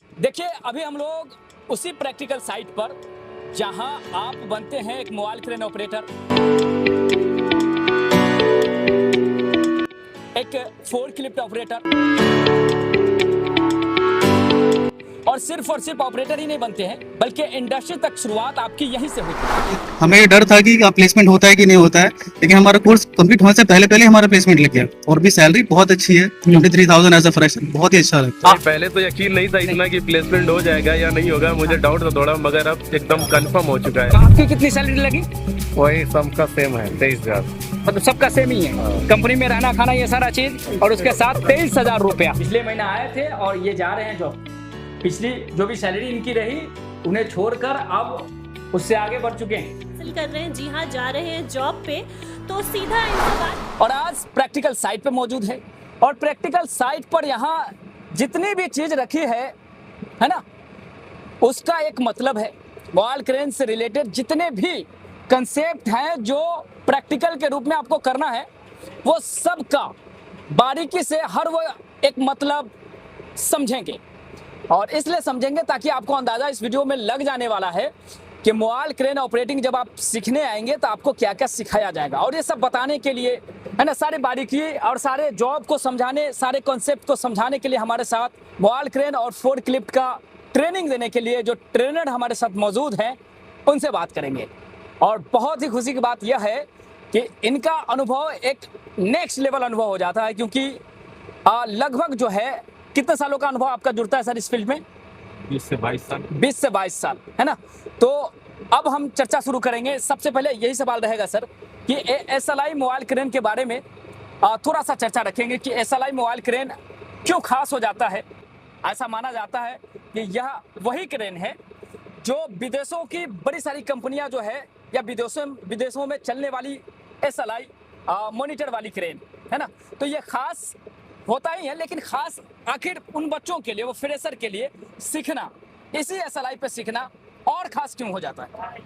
देखिए अभी हम लोग उसी प्रैक्टिकल साइट पर जहां आप बनते हैं एक मोबाइल क्रेन ऑपरेटर, एक फोर्क लिफ्ट ऑपरेटर और सिर्फ ऑपरेटर ही नहीं बनते हैं बल्कि इंडस्ट्री तक शुरुआत आपकी यहीं से होती है। हमें ये डर था कि प्लेसमेंट होता है कि नहीं होता है, लेकिन हमारा कोर्स कंप्लीट होने से पहले पहले हमारा प्लेसमेंट लग गया और भी सैलरी बहुत अच्छी है। 23,000 एज अ फ्रेशर, बहुत ही अच्छा लगता है। पहले तो यकीन नहीं था इतना कि प्लेसमेंट हो जाएगा या नहीं होगा, मुझे डाउट था थोड़ा, मगर अब एकदम कंफर्म हो चुका है। आपकी कितनी सैलरी लगी? वही सबका सेम है, 23,000। मतलब सबका सेम ही है, कंपनी में रहना खाना ये सारा चीज और उसके साथ 23,000 रुपया। पिछले महीने आए थे और ये जा रहे हैं जॉब। पिछली जो भी सैलरी इनकी रही उन्हें छोड़कर अब उससे आगे बढ़ चुके हैं, हासिल कर रहे हैं। जी हाँ, जा रहे हैं जॉब पे, तो सीधा इनसे बात। और आज प्रैक्टिकल साइट पे मौजूद है और प्रैक्टिकल साइट पर यहाँ जितनी भी चीज रखी है ना, उसका एक मतलब है। मोबाइल क्रेन से रिलेटेड जितने भी कंसेप्ट हैं जो प्रैक्टिकल के रूप में आपको करना है, वो सब का बारीकी से हर वो एक मतलब समझेंगे और इसलिए समझेंगे ताकि आपको अंदाजा इस वीडियो में लग जाने वाला है कि मोबाइल क्रेन ऑपरेटिंग जब आप सीखने आएंगे तो आपको क्या क्या सिखाया जाएगा। और ये सब बताने के लिए है ना, सारे बारीकी और सारे जॉब को समझाने, सारे कॉन्सेप्ट को समझाने के लिए हमारे साथ मोबाइल क्रेन और फोर्क लिफ्ट का ट्रेनिंग देने के लिए जो ट्रेनर हमारे साथ मौजूद हैं उनसे बात करेंगे। और बहुत ही खुशी की बात यह है कि इनका अनुभव एक नेक्स्ट लेवल अनुभव हो जाता है, क्योंकि लगभग जो है कितने सालों का अनुभव आपका जुड़ता है सर इस फील्ड में? 20 से 22 साल। 20 से 22 साल, है ना। तो अब हम चर्चा शुरू करेंगे। सबसे पहले यही सवाल रहेगा सर कि SLI मोबाइल क्रेन के बारे में थोड़ा सा चर्चा रखेंगे कि SLI मोबाइल क्रेन क्यों खास हो जाता है। ऐसा माना जाता है कि यह वही क्रेन है जो विदेशों की बड़ी सारी कंपनियां जो है या विदेशों में चलने वाली SLI मॉनिटर वाली क्रेन है ना, तो ये खास होता ही है। लेकिन खास आखिर उन बच्चों के लिए, वो फ्रेशर के लिए सीखना, इसी SLI पे सीखना और खास क्यों हो जाता है?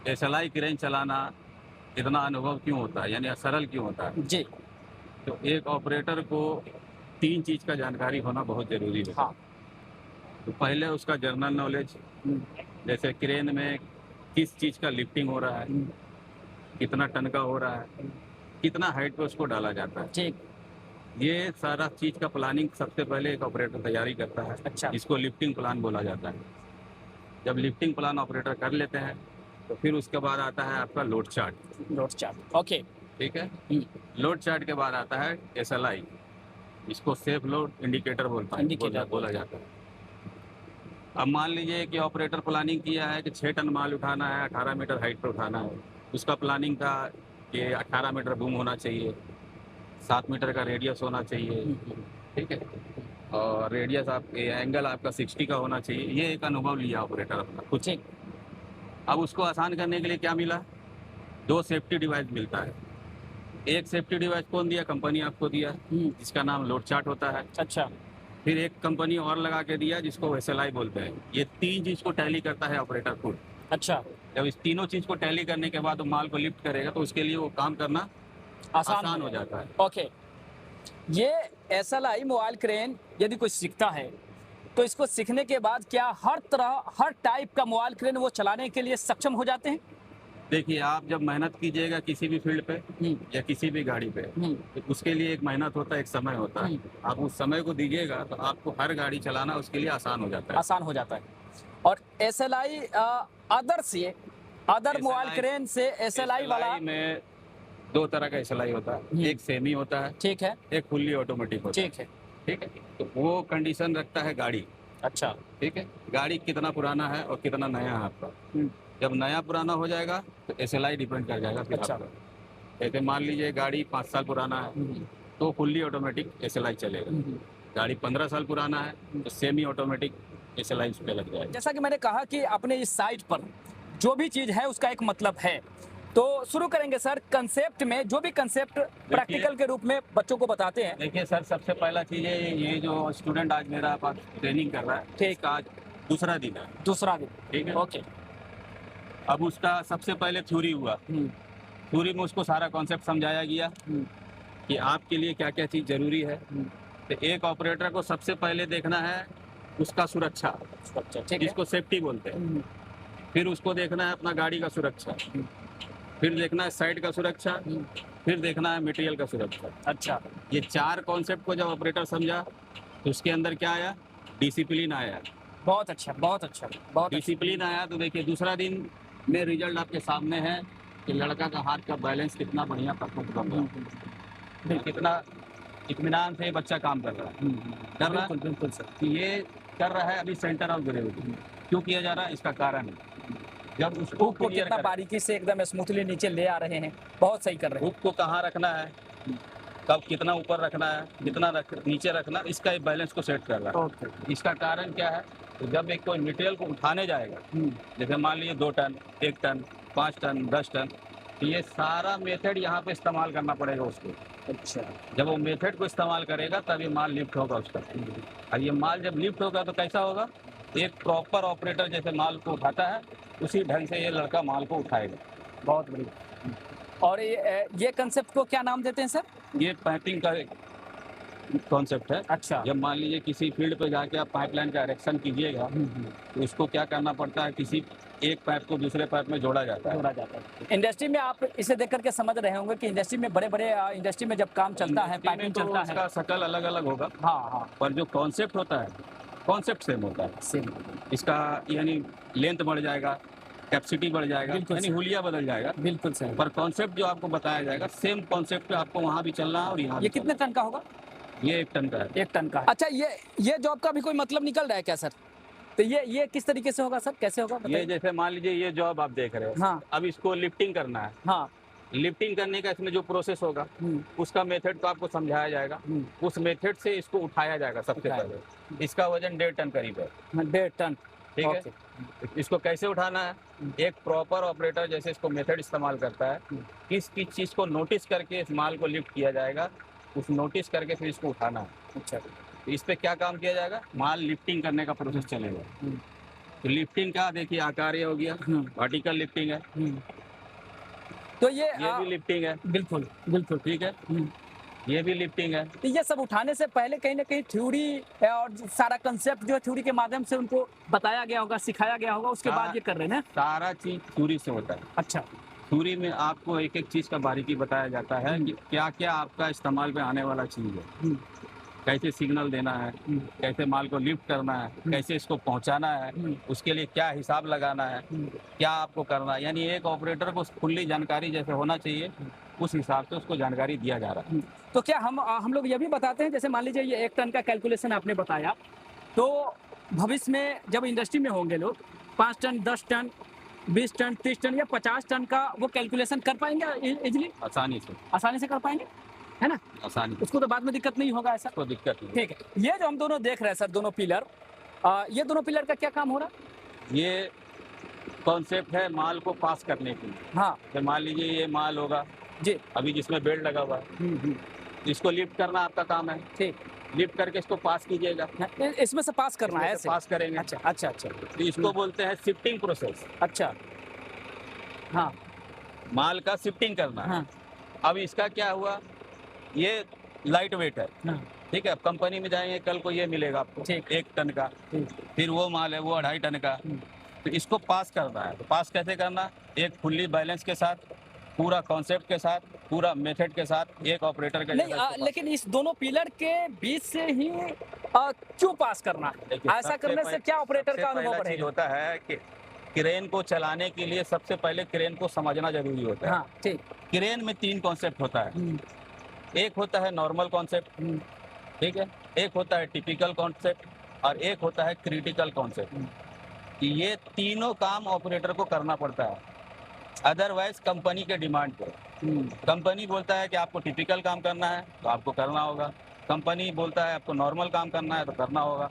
SLI क्रेन चलाना इतना अनुभव क्यों होता है, यानी सरल क्यों होता है? जी तो एक ऑपरेटर को 3 चीज़ का जानकारी होना बहुत ज़रूरी है। हाँ। तो पहले उसका जनरल नॉलेज, जैसे क्रेन में किस चीज़ का लिफ्टिंग हो रहा है, कितना टन का हो रहा है, कितना हाइट पे उसको डाला जाता है। ठीक। ये सारा चीज़ का प्लानिंग सबसे पहले एक ऑपरेटर तैयारी करता है। अच्छा। इसको लिफ्टिंग प्लान बोला जाता है। जब लिफ्टिंग प्लान ऑपरेटर कर लेते हैं तो फिर उसके बाद आता है आपका load chart. Load chart, okay. ठीक है। लोड चार्ट के बाद आता है SLI, इसको सेफ लोड इंडिकेटर बोला जाता है। अब मान लीजिए कि ऑपरेटर प्लानिंग किया है कि 6 टन माल उठाना है, 18 मीटर हाइट पर उठाना है। उसका प्लानिंग था कि 18 मीटर बूम होना चाहिए, 7 मीटर का रेडियस होना चाहिए, ठीक है, और रेडियस एंगल आपका 60 का होना चाहिए। ये एक अनुभव लिया ऑपरेटर अपना कुछ। अब उसको आसान करने के लिए क्या मिला? 2 सेफ्टी डिवाइस मिलता है। एक सेफ्टी डिवाइस कौन दिया? कंपनी आपको दिया, जिसका नाम लोड चार्ट होता है। अच्छा। फिर एक कंपनी और लगा के दिया जिसको SLI बोलते हैं। ये 3 चीज़ को टैली करता है ऑपरेटर खुद। अच्छा। जब इस तीनों चीज़ को टैली करने के बाद वो माल को लिफ्ट करेगा तो उसके लिए वो काम करना आसान हो जाता है। ओके। ये SLI मोबाइल क्रेन यदि कोई सीखता है तो इसको सीखने के बाद क्या हर तरह, हर टाइप का मोबाइल क्रेन वो चलाने के लिए सक्षम हो जाते हैं? देखिए, आप जब मेहनत कीजिएगा किसी भी फील्ड पे या किसी भी गाड़ी पे, तो उसके लिए एक मेहनत होता है, एक समय होता है। आप उस समय को दीजिएगा तो आपको हर गाड़ी चलाना उसके लिए आसान हो जाता है। आसान हो जाता है। और SLI अदर मोबाइल क्रेन से SLI वाला में 2 तरह का SLI होता है। एक सेमी होता है, ठीक है, एक फुल्ली ऑटोमेटिक होता है। ठीक है, ठीक है। तो वो कंडीशन रखता है गाड़ी। अच्छा, ठीक है, गाड़ी कितना पुराना है और कितना नया है आपका। जब नया पुराना हो जाएगा तो SLI डिपेंड कर जाएगा फिर अच्छा। आपका। जैसे मान लीजिए गाड़ी 5 साल पुराना है तो फुल्ली ऑटोमेटिक SLI चलेगा। गाड़ी 15 साल पुराना है तो सेमी ऑटोमेटिक SLI उस पर लग जाएगा। जैसा कि मैंने कहा कि अपने इस साइट पर जो भी चीज़ है उसका एक मतलब है। तो शुरू करेंगे सर कंसेप्ट में, जो भी कंसेप्ट प्रैक्टिकल के रूप में बच्चों को बताते हैं। देखिए सर, सबसे पहला चीज़ है ये जो स्टूडेंट आज मेरा पास ट्रेनिंग कर रहा है, ठीक, आज दूसरा दिन है। दूसरा दिन, ठीक है, ओके। अब उसका सबसे पहले थ्योरी हुआ। थ्योरी में उसको सारा कॉन्सेप्ट समझाया गया कि आपके लिए क्या क्या चीज़ ज़रूरी है। तो एक ऑपरेटर को सबसे पहले देखना है उसका सुरक्षा, अच्छा ठीक है। जिसको सेफ्टी बोलते हैं। फिर उसको देखना है अपना गाड़ी का सुरक्षा, फिर देखना है साइड का सुरक्षा, फिर देखना है मटेरियल का सुरक्षा। अच्छा ये 4 कॉन्सेप्ट को जब ऑपरेटर समझा तो उसके अंदर क्या आया, डिसिप्लिन आया। बहुत अच्छा बहुत अच्छा बहुत अच्छा। डिसिप्लिन आया तो देखिए दूसरा दिन में रिजल्ट आपके सामने है कि लड़का का हाथ का बैलेंस कितना बढ़िया परफॉर्म कर रहा है, कितना इत्मीनान से बच्चा काम कर रहा है। कर रहा है बिल्कुल बिल्कुल सर। कि ये कर रहा है अभी सेंटर ऑफ ग्रेविटी। क्यों किया जा रहा है, इसका कारण है जब उसको हुक को क्लियर कितना करें, बारीकी से एकदम स्मूथली नीचे ले आ रहे हैं, बहुत सही कर रहे हैं। हुक को कहाँ रखना है, कब कितना ऊपर रखना है, कितना नीचे रखना, इसका एक बैलेंस को सेट कर रहा है। ओके। इसका कारण क्या है, तो जब एक कोई मटेरियल को उठाने जाएगा, जैसे मान लीजिए 2 टन, 1 टन, 5 टन, 10 टन, तो ये सारा मेथड यहाँ पे इस्तेमाल करना पड़ेगा उसको। अच्छा जब वो मेथड को इस्तेमाल करेगा तब ये माल लिफ्ट होगा उसका। और ये माल जब लिफ्ट होगा तो कैसा होगा, एक प्रॉपर ऑपरेटर जैसे माल को उठाता है उसी ढंग से ये लड़का माल को उठाएगा। बहुत बढ़िया। और ये कंसेप्ट को क्या नाम देते हैं सर? ये पाइपिंग का कॉन्सेप्ट है। अच्छा जब मान लीजिए किसी फील्ड पे जाके आप पाइपलाइन का इरेक्शन कीजिएगा तो उसको क्या करना पड़ता है, किसी एक पाइप को दूसरे पाइप में जोड़ा जाता है। जोड़ा जाता है। इंडस्ट्री में आप इसे देख करके समझ रहे होंगे कि इंडस्ट्री में बड़े बड़े इंडस्ट्री में जब काम चलता है, इंडस्ट्री में पाइपिंग तो चलता है। उसका शकल अलग अलग होगा, हाँ हाँ पर जो कॉन्सेप्ट होता है कॉन्सेप्ट सेम होता है। सेम। इसका यानी लेंथ बढ़ जाएगा, कैपेसिटी बढ़ जाएगा, बिल्कुल यानी सही। हुलिया बदल जाएगा, बिल्कुल सही। पर कॉन्सेप्ट जो आपको बताया जाएगा सेम कॉन्सेप्ट पे आपको वहाँ भी चलना है और यहाँ ये भी कितने टन का होगा? चलना है। ये 1 टन का है। 1 टन का है। अच्छा ये जॉब का भी कोई मतलब निकल रहा है क्या सर? तो ये किस तरीके से होगा सर, कैसे होगा ये बताइए? जैसे मान लीजिए ये जॉब आप देख रहे हो, हाँ अब इसको लिफ्टिंग करना है। हाँ। लिफ्टिंग करने का इसमें जो प्रोसेस होगा उसका मेथड तो आपको समझाया जाएगा। उस मेथड से इसको उठाया जाएगा। सबसे उठाया। पहले इसका वजन 1.5 टन करीब है। 1.5 टन। ठीक है। ओके। इसको कैसे उठाना है, एक प्रॉपर ऑपरेटर जैसे इसको मेथड इस्तेमाल करता है, किस किस चीज़ को नोटिस करके इस माल को लिफ्ट किया जाएगा, उस नोटिस करके फिर इसको उठाना है। अच्छा तो इस पे क्या काम किया जाएगा, माल लिफ्टिंग करने का प्रोसेस चलेगा। तो लिफ्टिंग का देखिए आकार ये हो गया, वर्टिकल लिफ्टिंग है, तो ये ये भी लिफ्टिंग है। बिल्कुल बिल्कुल। ठीक है, ये भी लिफ्टिंग है। तो ये सब उठाने से पहले कहीं ना कहीं थ्योरी और सारा कंसेप्ट जो है थ्योरी के माध्यम से उनको बताया गया होगा, सिखाया गया होगा, उसके बाद ये कर रहे हैं ना? सारा चीज थ्योरी से होता है। अच्छा। थ्योरी में आपको एक एक चीज का बारीकी बताया जाता है कि क्या क्या आपका इस्तेमाल में आने वाला चीज है, कैसे सिग्नल देना है, कैसे माल को लिफ्ट करना है, कैसे इसको पहुंचाना है, उसके लिए क्या हिसाब लगाना है, क्या आपको करना है। यानी एक ऑपरेटर को खुली जानकारी जैसे होना चाहिए उस हिसाब से उसको जानकारी दिया जा रहा है। तो क्या हम लोग ये भी बताते हैं, जैसे मान लीजिए ये 1 टन का कैलकुलेशन आपने बताया, तो भविष्य में जब इंडस्ट्री में होंगे लोग 5 टन, 10 टन, 20 टन, 30 टन या 50 टन का वो कैलकुलेशन कर पाएंगे इजीली, आसानी से कर पाएंगे, है ना? आसानी उसको तो बाद में दिक्कत नहीं होगा ऐसा? कोई दिक्कत नहीं। ठीक है। ये जो हम दोनों देख रहे हैं सर, दोनों पिलर, ये दोनों पिलर का क्या काम हो रहा है? ये कॉन्सेप्ट है माल को पास करने के लिए। हाँ तो मान लीजिए ये माल होगा जी। अभी जिसमें बेल्ट लगा हुआ है, इसको लिफ्ट करना आपका काम है। ठीक। लिफ्ट करके इसको पास कीजिएगा, इसमें से पास करना है ऐसे? पास करेंगे। अच्छा अच्छा अच्छा। तो इसको बोलते हैं शिफ्टिंग प्रोसेस। अच्छा हाँ माल का शिफ्टिंग करना है। हाँ अब इसका क्या हुआ, ये लाइट वेट है। हाँ। ठीक है, अब कंपनी में जाएंगे कल को ये मिलेगा आपको ठीक। 1 टन का, फिर वो माल है वो 2.5 टन का। तो इसको पास करना है। तो पास कैसे करना, एक फुल्ली बैलेंस के साथ, पूरा कॉन्सेप्ट के साथ, पूरा मेथड के साथ, एक ऑपरेटर के नहीं लेकिन इस दोनों पिलर के बीच से ही क्यों पास करना है? ऐसा करने से क्या ऑपरेटर का अनुभव बढ़ेगा? होता है कि क्रेन को चलाने के लिए सबसे पहले क्रेन को समझना जरूरी होता है। हाँ ठीक। क्रेन में 3 कॉन्सेप्ट होता है। एक होता है नॉर्मल कॉन्सेप्ट, ठीक है, एक होता है टिपिकल कॉन्सेप्ट और एक होता है क्रिटिकल कॉन्सेप्ट। ये तीनों काम ऑपरेटर को करना पड़ता है, अदरवाइज कंपनी के डिमांड पर। कंपनी बोलता है कि आपको टिपिकल काम करना है तो आपको करना होगा, कंपनी बोलता है आपको नॉर्मल काम करना है तो करना होगा,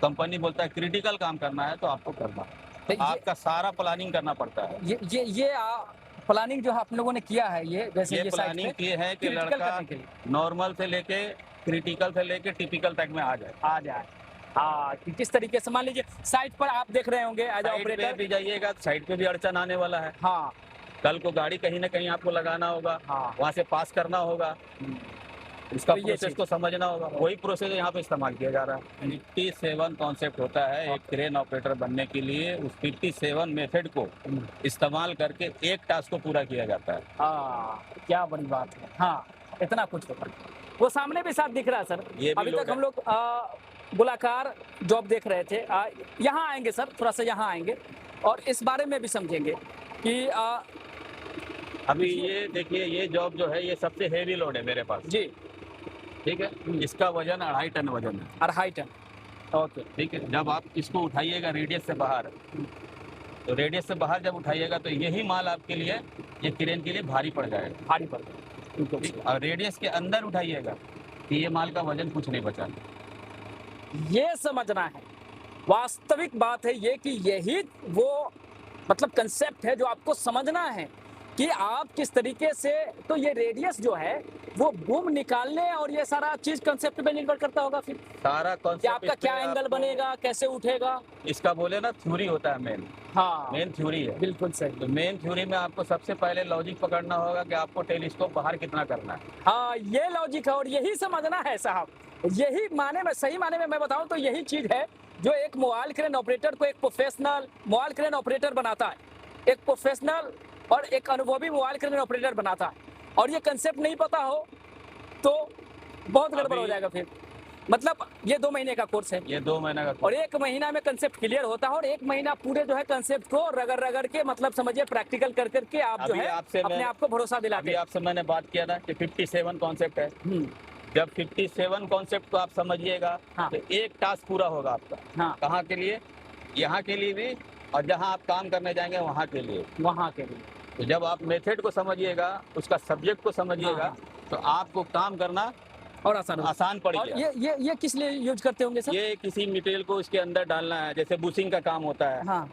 कंपनी बोलता है क्रिटिकल काम करना है तो आपको करना है। तो आपका सारा प्लानिंग करना पड़ता है। ये प्लानिंग जो आप लोगों ने किया है, ये जैसे ये प्लानिंग की है कि लड़का नॉर्मल से लेके क्रिटिकल से लेके टिपिकल तक में आ जाए। हाँ, कि किस तरीके से मान लीजिए साइट पर आप देख रहे होंगे एज साइड पे ऑपरेटर भी जाइएगा, साइड पे भी अड़चन आने वाला है। हाँ कल को गाड़ी कहीं ना कहीं आपको लगाना होगा, हाँ वहाँ से पास करना होगा। इसका तो ये प्रोसेस चीज़। को समझना होगा, वही प्रोसेस यहाँ पे इस्तेमाल किया जा रहा है। 57 कॉन्सेप्ट होता है एक क्रेन ऑपरेटर बनने के लिए, उस 57 मेथड को इस्तेमाल करके एक टास्क को पूरा किया जाता है। हाँ, क्या बड़ी बात है। हाँ, इतना कुछ होता है। वो सामने भी साथ दिख रहा है सर। ये भी अभी लोड तक हम है। लोग गोलाकार जॉब देख रहे थे। यहाँ आएंगे सर, थोड़ा सा यहाँ आएंगे और इस बारे में भी समझेंगे कि अभी ये देखिए, ये जॉब जो है ये सबसे हेवी लोड है मेरे पास, जी ठीक है। इसका वजन 2.5 टन वजन है, 2.5 टन। ओके, ठीक है। जब आप इसको उठाइएगा रेडियस से बाहर, तो रेडियस से बाहर जब उठाइएगा तो यही माल आपके लिए, ये क्रेन के लिए भारी पड़ जाएगा। भारी पड़ गया। बिल्कुल ठीक सही। है? और रेडियस के अंदर उठाइएगा तो ये माल का वजन कुछ नहीं बचा। ये समझना है, वास्तविक बात है ये कि यही वो मतलब कंसेप्ट है जो आपको समझना है कि आप किस तरीके से, तो ये रेडियस जो है वो बूम निकालने और ये सारा चीज कंसेप्ट पे निर्भर करता होगा फिर सारा कि कॉन्सेप्ट आपका क्या एंगल बनेगा, कैसे उठेगा। इसका बोले ना थ्योरी होता है, हाँ, मेन थ्योरी है। बिल्कुल सही। तो मेन थ्योरी में आपको सबसे पहले लॉजिक पकड़ना होगा कि आपको टेलीस्कोप बाहर कितना करना है। हाँ, ये लॉजिक है और यही समझना है साहब। यही माने में, सही माने में मैं बताऊं तो यही चीज है जो एक मोबाइल क्रेन ऑपरेटर को एक प्रोफेशनल मोबाइल क्रेन ऑपरेटर बनाता है, एक प्रोफेशनल और एक अनुभवी मोबाइल क्रेन ऑपरेटर बनाता है। और ये कंसेप्ट नहीं पता हो तो बहुत गड़बड़ हो अभी- जाएगा फिर। मतलब ये 2 महीने का कोर्स है ये 2 महीने का और 1 महीना में कंसेप्ट क्लियर होता है और 1 महीना पूरे जो है कंसेप्ट को रगड़ रगड़ के, मतलब समझिए प्रैक्टिकल कर करके आप जो अभी है आपसे अपने मैं- आप को भरोसा अभी दिलाते हैं। आपसे मैंने बात किया ना कि 57 कॉन्सेप्ट है। हम्म, जब 57 कॉन्सेप्ट को आप समझिएगा हाँ। तो एक टास्क पूरा होगा आपका। हाँ, कहाँ के लिए? यहाँ के लिए भी, और जहाँ आप काम करने जाएंगे वहाँ के लिए। वहाँ के लिए। तो जब आप मेथड को समझिएगा, उसका सब्जेक्ट को समझिएगा, हाँ। तो आपको काम करना और आसान होगा। आसान पड़ और गया। ये किस लिए यूज करते होंगे सर? ये किसी मटेरियल को इसके अंदर डालना है, जैसे बुशिंग का काम होता है। हाँ,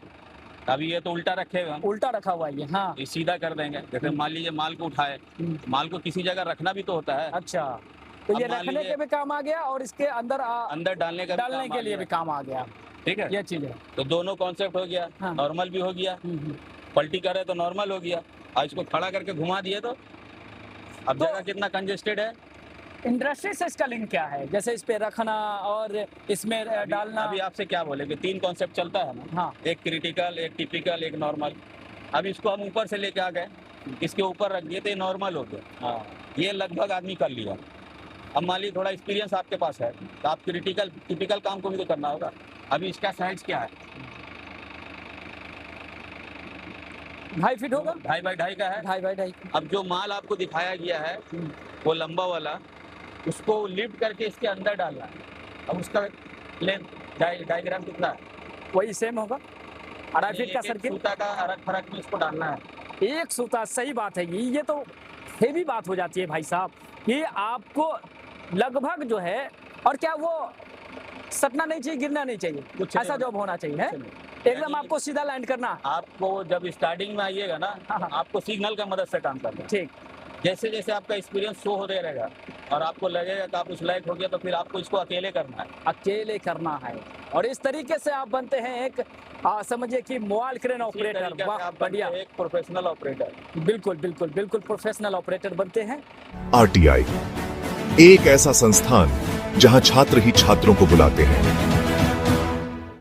अभी ये तो उल्टा रखेगा, उल्टा रखा हुआ है ये। हाँ, ये सीधा कर देंगे। जैसे मान लीजिए माल को उठाए, माल को किसी जगह रखना भी तो होता है, अच्छा, तो ये अब मान रखने लीजिए- के भी काम आ गया और इसके अंदर अंदर डालने का भी डालने काम के आ लिए गया। भी काम आ गया। ठीक है, ये चीज है। तो दोनों कॉन्सेप्ट हो गया। हाँ। नॉर्मल भी हो गया, पलटी करे तो नॉर्मल हो गया, और इसको खड़ा करके घुमा दिए तो अब तो- जगह कितना कंजेस्टेड है। इंडस्ट्री से इसका लिंक क्या है? जैसे इस पे रखना और इसमें डालना। अभी आपसे क्या बोले कि 3 कॉन्सेप्ट चलता है ना, हाँ, एक क्रिटिकल, एक टिपिकल, एक नॉर्मल। अब इसको हम ऊपर से लेके आ गए, इसके ऊपर रख दिए तो ये नॉर्मल हो गया। हाँ, ये लगभग आदमी कर लिया। अब मान लीजिए थोड़ा एक्सपीरियंस आपके पास है तो आप क्रिटिकल टिपिकल काम को भी तो करना होगा। अभी इसका साइज क्या है? 2.5 फीट होगा। 2.5 बाई 2.5 का है। 2.5 बाई 2.5। अब जो माल आपको दिखाया गया है वो लंबा वाला, उसको लिफ्ट करके इसके अंदर डालना है। अब उसका लेंथ डायग्राम कितना है? वही सेम होगा, 2.5 फीट का एक-एक सर्किल। सूता का अलग फर्क में इसको डालना है। एक सूता, सही बात है। ये तो हेवी बात हो जाती है भाई साहब कि आपको लगभग जो है, और क्या वो सटना नहीं चाहिए, गिरना नहीं चाहिए, कुछ ऐसा नहीं जॉब होना चाहिए है। कुछ नहीं। एकदम यानी- आपको सीधा लैंड करना है। आपको जब स्टार्टिंग में आइएगा ना, हाँ, हाँ। आपको सिग्नल का मदद से काम करना है। ठीक, जैसे जैसे आपका एक्सपीरियंस शो होते रहेगा और आपको लगेगा कि आप उस लायक हो गया, तो फिर आपको इसको अकेले करना है। अकेले करना है और इस तरीके से आप बनते हैं एक समझिए कि मोबाइल क्रेन इसी ऑपरेटर। तरीके से वाह, आप बनते बढ़िया। हैं एक प्रोफेशनल ऑपरेटर। बिल्कुल बिल्कुल बिल्कुल प्रोफेशनल ऑपरेटर बनते हैं। RTI एक ऐसा संस्थान जहां छात्र ही छात्रों को बुलाते हैं।